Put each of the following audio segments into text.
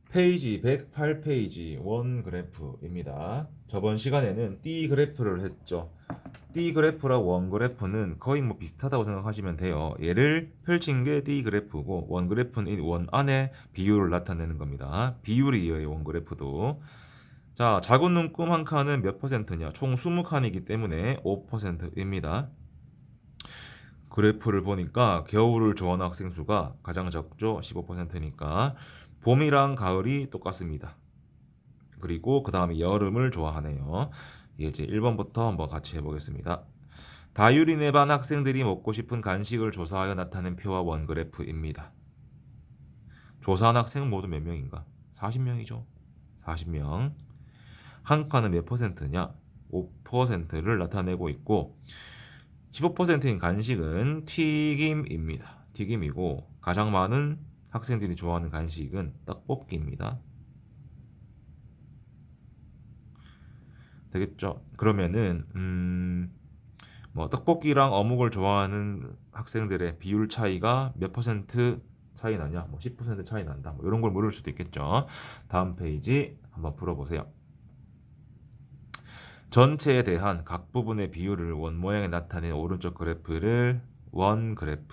페이지 108페이지 원 그래프입니다. 저번 시간에는 띠 그래프를 했죠. 띠 그래프랑 원 그래프는 거의 뭐 비슷하다고 생각하시면 돼요. 얘를 펼친 게 띠 그래프고 원 그래프는 이 원 안에 비율을 나타내는 겁니다. 비율이에요, 원 그래프도. 자, 작은 눈금 한 칸은 몇 퍼센트냐? 총 20칸이기 때문에 5%입니다. 그래프를 보니까 겨울을 좋아하는 학생 수가 가장 적죠. 15%니까 봄이랑 가을이 똑같습니다. 그리고 그 다음에 여름을 좋아하네요. 이제 1번부터 한번 같이 해보겠습니다. 다율이네 반 학생들이 먹고 싶은 간식을 조사하여 나타낸 표와 원그래프입니다. 조사한 학생은 모두 몇 명인가? 40명이죠. 40명. 한 칸은 몇 퍼센트냐? 5%를 나타내고 있고 15%인 간식은 튀김입니다. 튀김이고 가장 많은 학생들이 좋아하는 간식은 떡볶이입니다. 되겠죠? 그러면은 뭐 떡볶이랑 어묵을 좋아하는 학생들의 비율 차이가 몇 퍼센트 차이 나냐? 뭐 10% 차이 난다. 뭐 이런 걸 물을 수도 있겠죠. 다음 페이지 한번 풀어보세요. 전체에 대한 각 부분의 비율을 원 모양에 나타낸 오른쪽 그래프를 원 그래프라고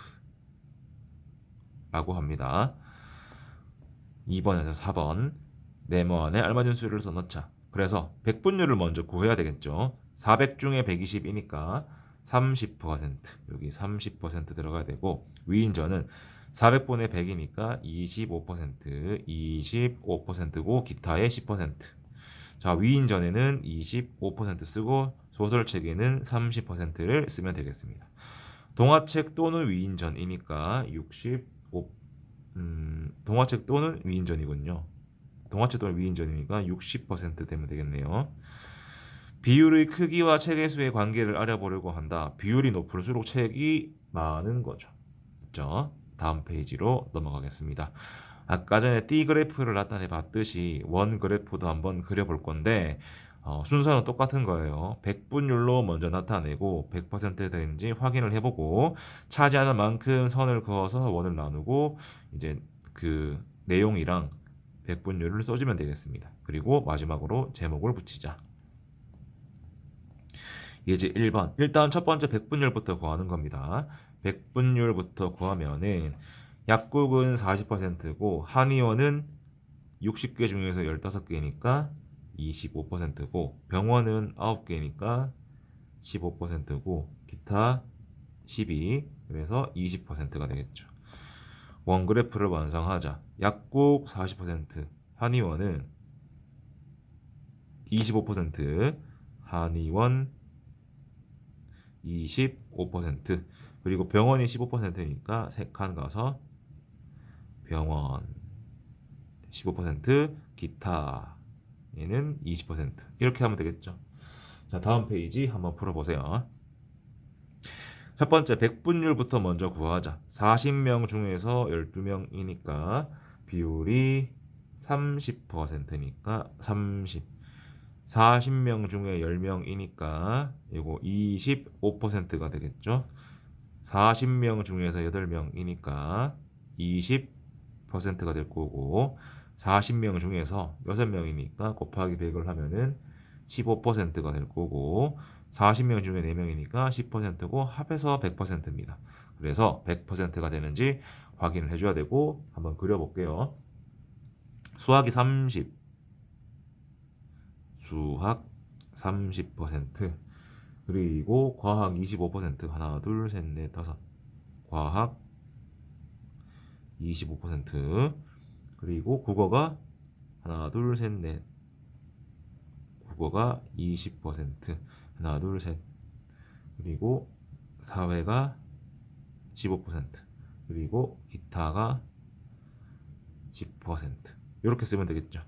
합니다. 2번에서 4번 네모 안에 알맞은 수를 써넣자. 그래서 백분율을 먼저 구해야 되겠죠. 400 중에 120이니까 30%, 여기 30% 들어가야 되고 위인전은 400분의 100이니까 25%, 25%고 기타의 10%. 자, 위인전에는 25% 쓰고 소설책에는 30%를 쓰면 되겠습니다. 동화책 또는 위인전이니까 65, 동화책 또는 위인전이군요. 동화책 또는 위인전이니까 60% 되면 되겠네요. 비율의 크기와 책의 수의 관계를 알아보려고 한다. 비율이 높을수록 책이 많은 거죠. 그렇죠? 다음 페이지로 넘어가겠습니다. 아까 전에 띠 그래프를 나타내 봤듯이 원 그래프도 한번 그려볼 건데 순서는 똑같은 거예요. 백분율로 먼저 나타내고 100% 되는지 확인을 해보고 차지하는 만큼 선을 그어서 원을 나누고 이제 그 내용이랑 백분율을 써주면 되겠습니다. 그리고 마지막으로 제목을 붙이자. 이제 1번. 일단 첫 번째 백분율부터 구하는 겁니다. 백분율부터 구하면은 약국은 40%고 한의원은 60개 중에서 15개니까 25%고 병원은 9개니까 15%고 기타 12 그래서 20%가 되겠죠. 원그래프를 완성하자. 약국 40%, 한의원은 25%, 한의원 25%, 그리고 병원이 15%니까 3칸 가서 병원 15%, 기타 얘는 20% 이렇게 하면 되겠죠. 자, 다음 페이지 한번 풀어보세요. 첫 번째 백분율부터 먼저 구하자. 40명 중에서 12명이니까 비율이 30%니까 30. 40명 중에 10명이니까 이거 25%가 되겠죠. 40명 중에서 8명이니까 20%가 될 거고 40명 중에서 6명이니까 곱하기 100을 하면은 15%가 될 거고 40명 중에 4명이니까 10%고 합해서 100%입니다. 그래서 100%가 되는지 확인을 해줘야 되고 한번 그려볼게요. 수학이 30, 수학 30%, 그리고 과학 25%, 하나, 둘, 셋, 넷, 다섯. 과학 25%, 그리고 국어가 하나, 둘, 셋, 넷. 국어가 20%, 하나, 둘, 셋. 그리고 사회가 15%, 그리고 기타가 10%. 이렇게 쓰면 되겠죠.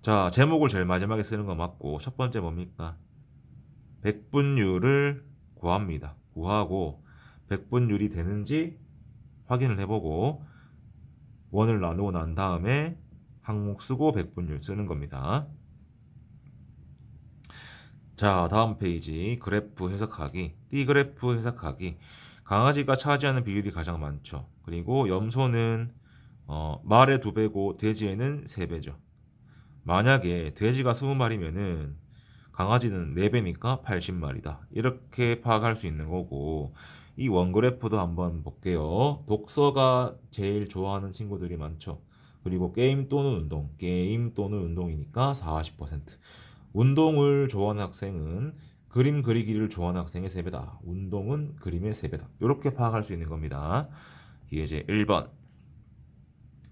자, 제목을 제일 마지막에 쓰는 거 맞고 첫 번째 뭡니까? 백분율을 구합니다. 구하고 백분율이 되는지 확인을 해보고 원을 나누고 난 다음에 항목 쓰고 백분율 쓰는 겁니다. 자, 다음 페이지 그래프 해석하기. D그래프 해석하기. 강아지가 차지하는 비율이 가장 많죠. 그리고 염소는 말의 2배고 돼지에는 3배죠. 만약에 돼지가 20마리면은 강아지는 4배니까 80마리다. 이렇게 파악할 수 있는 거고, 이 원그래프도 한번 볼게요. 독서가 제일 좋아하는 친구들이 많죠. 그리고 게임 또는 운동, 게임 또는 운동이니까 40%. 운동을 좋아하는 학생은 그림 그리기를 좋아하는 학생의 3배다. 운동은 그림의 3배다. 이렇게 파악할 수 있는 겁니다. 이게 이제 1번.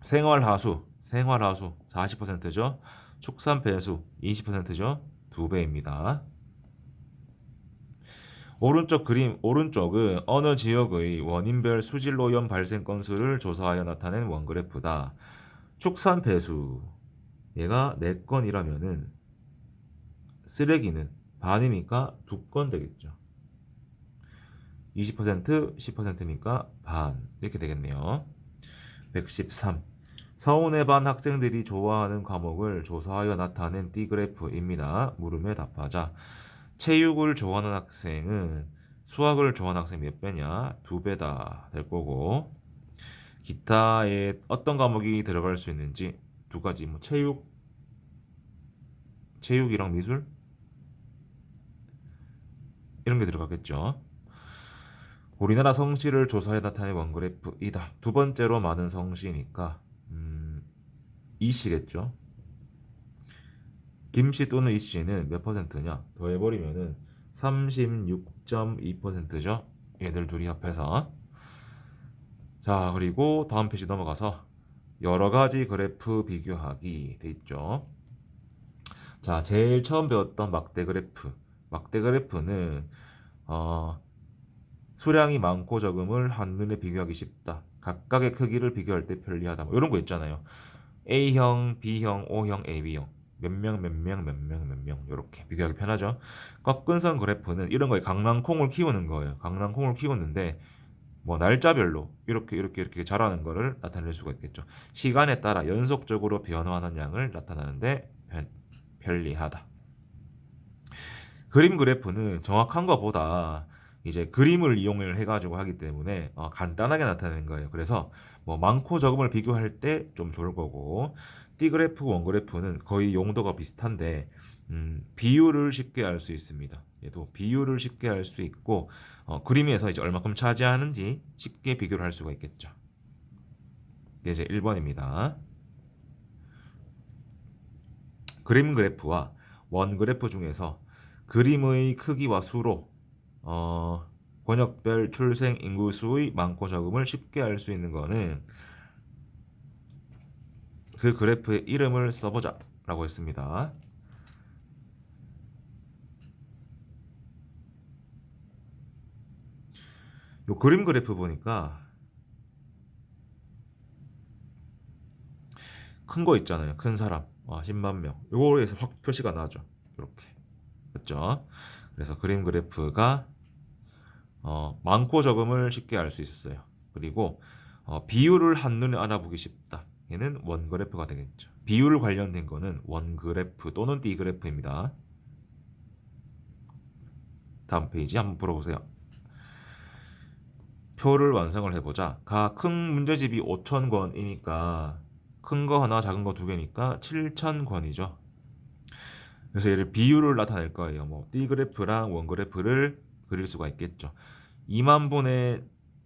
생활하수 40%죠. 축산배수 20%죠. 2배입니다. 오른쪽 그림, 오른쪽은 어느 지역의 원인별 수질 오염 발생 건수를 조사하여 나타낸 원그래프다. 축산배수 얘가 4건이라면은 쓰레기는 반이니까 2건 되겠죠. 20%, 10%니까 반 이렇게 되겠네요. 113. 서울의 반 학생들이 좋아하는 과목을 조사하여 나타낸 D그래프입니다. 물음에 답하자. 체육을 좋아하는 학생은 수학을 좋아하는 학생 몇 배냐? 2배다 될 거고, 기타에 어떤 과목이 들어갈 수 있는지 2가지, 뭐 체육이랑 미술 이런 게 들어가겠죠. 우리나라 성씨를 조사해 나타낸 원그래프이다. 2번째로 많은 성씨니까 이씨겠죠. 김씨 또는 이씨는 몇 퍼센트냐? 더해버리면은 36.2%죠. 얘들 둘이 합해서. 자, 그리고 다음 페이지 넘어가서 여러 가지 그래프 비교하기 돼 있죠. 자, 제일 처음 배웠던 막대 그래프. 막대 그래프는 어, 수량이 많고 적음을 한눈에 비교하기 쉽다. 각각의 크기를 비교할 때 편리하다. 뭐 이런 거 있잖아요. A형, B형, O형, AB형. 몇 명, 몇 명, 몇 명, 몇 명. 이렇게 비교하기 편하죠. 꺾은선 그래프는 이런 거에 강낭콩을 키우는 거예요. 강낭콩을 키우는데 뭐 날짜별로 이렇게 자라는 거를 나타낼 수가 있겠죠. 시간에 따라 연속적으로 변화하는 양을 나타내는데 편리하다. 그림 그래프는 정확한 것보다 이제 그림을 이용을 해가지고 하기 때문에 간단하게 나타내는 거예요. 그래서 뭐 많고 적음을 비교할 때 좀 좋을 거고, 띠 그래프, 원 그래프는 거의 용도가 비슷한데 비율을 쉽게 알 수 있습니다. 얘도 비율을 쉽게 알 수 있고, 그림에서 이제 얼마큼 차지하는지 쉽게 비교를 할 수가 있겠죠. 이게 이제 1번입니다. 그림 그래프와 원 그래프 중에서 그림의 크기와 수로 권역별 출생 인구수의 많고 적음을 쉽게 알 수 있는 거는 그 그래프의 이름을 써보자 라고 했습니다. 요 그림 그래프 보니까 큰 거 있잖아요. 큰 사람 10만 명, 요거에서 확 표시가 나죠. 이렇게. 그렇죠? 그래서 그림 그래프가 많고 적음을 쉽게 알 수 있었어요. 그리고 비율을 한눈에 알아보기 쉽다. 얘는 원 그래프가 되겠죠. 비율 관련된 거는 원 그래프 또는 비 그래프입니다. 다음 페이지 한번 풀어보세요. 표를 완성을 해보자. 큰 문제집이 5,000권이니까 큰 거 하나, 작은 거 2개니까 7,000권이죠. 그래서 얘를 비율을 나타낼 거예요. 뭐 D 그래프랑 원 그래프를 그릴 수가 있겠죠. 2만 분의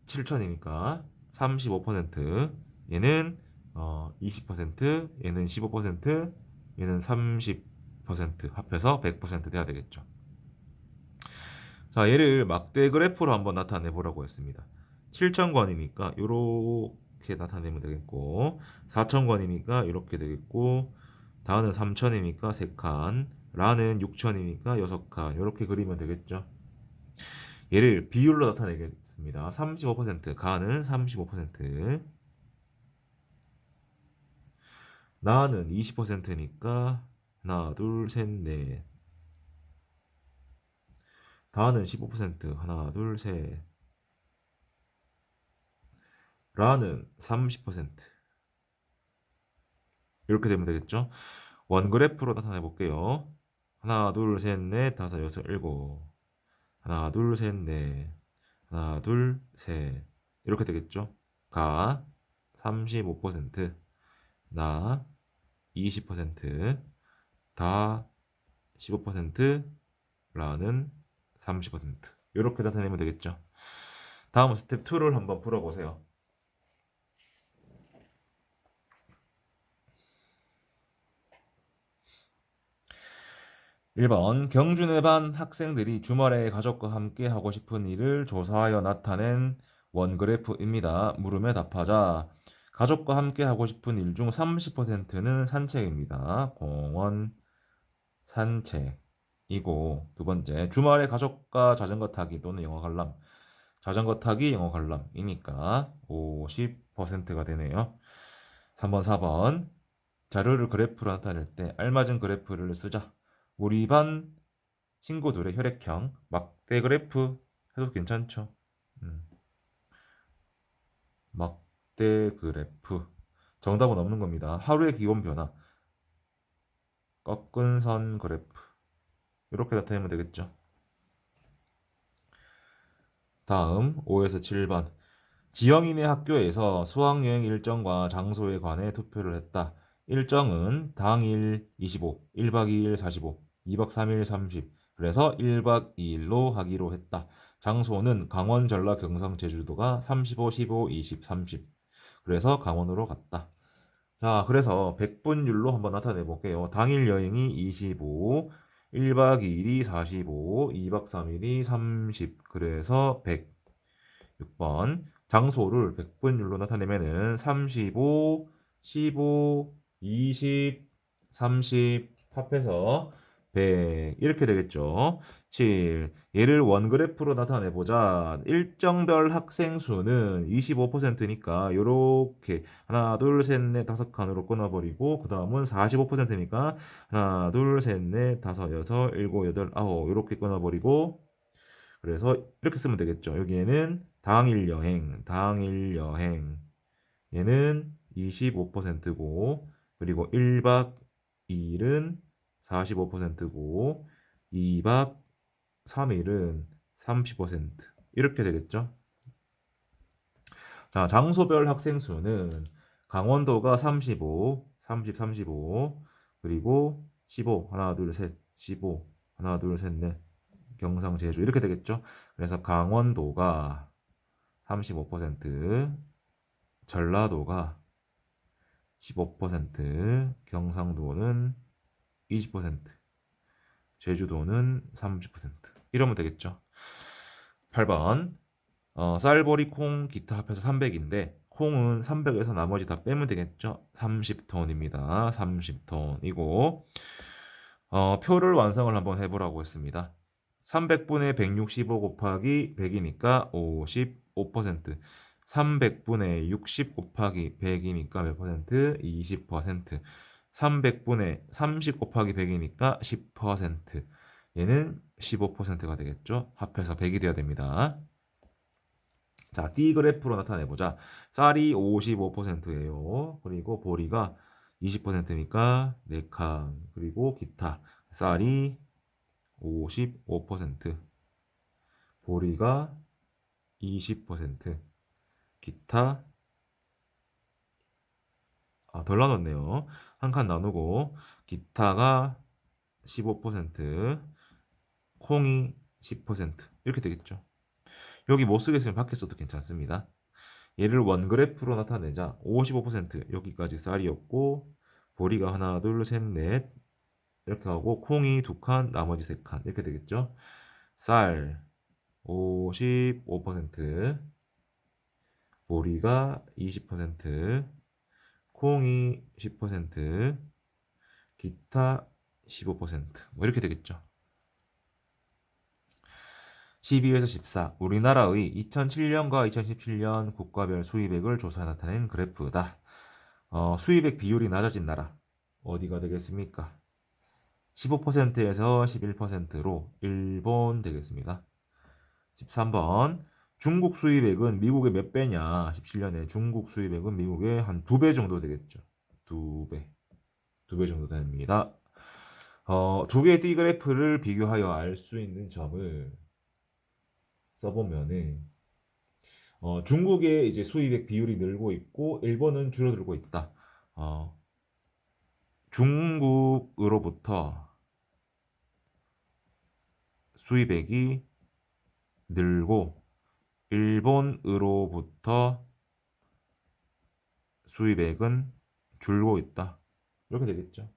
7천이니까 35%, 얘는 20%, 얘는 15%, 얘는 30% 합해서 100% 돼야 되겠죠. 자, 얘를 막대 그래프로 한번 나타내 보라고 했습니다. 7,000권이니까 이렇게 나타내면 되겠고, 4,000권이니까 이렇게 되겠고, 다음은 3,000이니까 3칸, 라는 6,000이니까 6칸, 이렇게 그리면 되겠죠. 얘를 비율로 나타내겠습니다. 35%, 가는 35%, 나는 20%니까 하나, 둘, 셋, 넷. 다는 15%, 하나, 둘, 셋. 라는 30%. 이렇게 되면 되겠죠? 원 그래프로 나타내 볼게요. 하나, 둘, 셋, 넷, 다섯, 여섯, 일곱. 하나, 둘, 셋, 넷. 하나, 둘, 셋. 이렇게 되겠죠? 가 35%, 나 20%, 다 15%라는 30%. 이렇게 나타내면 되겠죠. 다음 스텝 2를 한번 풀어보세요. 1번 경준의 반 학생들이 주말에 가족과 함께 하고 싶은 일을 조사하여 나타낸 원그래프입니다. 물음에 답하자. 가족과 함께 하고 싶은 일 중 30%는 산책입니다. 공원, 산책이고, 두 번째 주말에 가족과 자전거 타기 또는 영어 관람. 자전거 타기, 영어 관람이니까 50%가 되네요. 3번, 4번 자료를 그래프로 나타낼 때 알맞은 그래프를 쓰자. 우리 반 친구들의 혈액형 막대 그래프 해도 괜찮죠. 음, 막대 그래프 정답은 없는 겁니다. 하루의 기온 변화 꺾은 선 그래프 이렇게 나타내면 되겠죠. 다음 5에서 7번 지영이네 학교에서 수학여행 일정과 장소에 관해 투표를 했다. 일정은 당일 25, 1박 2일 45, 2박 3일 30. 그래서 1박 2일로 하기로 했다. 장소는 강원, 전라, 경상, 제주도가 35, 15, 20, 30. 그래서 강원으로 갔다. 자, 그래서 백분율로 한번 나타내 볼게요. 당일 여행이 25, 1박 2일이 45, 2박 3일이 30. 그래서 100. 6번 장소를 백분율로 나타내면은 35, 15, 20, 30 합해서 100 이렇게 되겠죠. 7. 얘를 원그래프로 나타내 보자. 일정별 학생 수는 25%니까 요렇게 하나, 둘, 셋, 넷, 다섯 칸으로 끊어버리고 그 다음은 45%니까 하나, 둘, 셋, 넷, 다섯, 여섯, 일곱, 여덟, 아홉 요렇게 끊어버리고 그래서 이렇게 쓰면 되겠죠. 여기에는 당일 여행 얘는 25%고 그리고 1박 2일은 45%고 2박 3일은 30% 이렇게 되겠죠. 자, 장소별 학생 수는 강원도가 35, 30, 35 그리고 15 하나 둘 셋 15 하나 둘 셋 넷 경상 제주 이렇게 되겠죠. 그래서 강원도가 35%, 전라도가 15%, 경상도는 20%, 제주도는 30% 이러면 되겠죠. 8번 쌀보리 콩 기타 합해서 300인데 콩은 300에서 나머지 다 빼면 되겠죠. 30톤입니다. 30톤이고 표를 완성을 한번 해보라고 했습니다. 300분의 165 곱하기 100이니까 55%. 300분의 60 곱하기 100이니까 몇 퍼센트? 20%. 300분의 30 곱하기 100이니까 10%. 얘는 15%가 되겠죠. 합해서 100이 돼야 됩니다. 자, D 그래프로 나타내보자. 쌀이 55%예요. 그리고 보리가 20%니까 4칸. 그리고 기타. 쌀이 55%, 보리가 20%, 기타 덜 나눴네요. 한 칸 나누고 기타가 15%, 콩이 10% 이렇게 되겠죠. 여기 못 쓰겠으면 밖에 써도 괜찮습니다. 얘를 원그래프로 나타내자. 55% 여기까지 쌀이었고 보리가 하나, 둘, 셋, 넷 이렇게 하고 콩이 두 칸, 나머지 세 칸 이렇게 되겠죠. 쌀 55%, 보리가 20%, 콩이 10%, 기타 15%뭐 이렇게 되겠죠. 12에서 14 우리나라의 2007년과 2017년 국가별 수입액을 조사 나타낸 그래프다. 수입액 비율이 낮아진 나라 어디가 되겠습니까? 15%에서 11%로 일본 되겠습니다. 13번 중국 수입액은 미국의 몇 배냐? 17년에 중국 수입액은 미국의 한 2배 정도 되겠죠. 2배. 2배 정도 됩니다. 두 개의 띠 그래프를 비교하여 알 수 있는 점을 써보면은 중국의 이제 수입액 비율이 늘고 있고 일본은 줄어들고 있다. 어, 중국으로부터 수입액이 늘고 일본으로부터 수입액은 줄고 있다. 이렇게 되겠죠.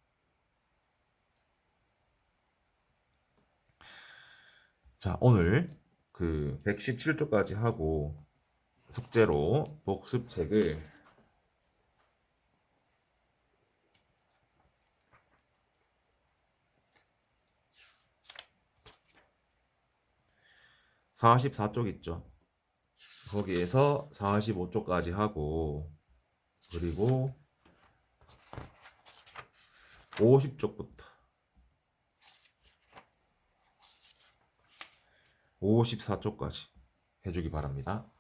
자, 오늘 그 117조까지 하고 숙제로 복습책을 44쪽 있죠. 거기에서 45쪽까지 하고 그리고 50쪽부터 54쪽까지 해주기 바랍니다.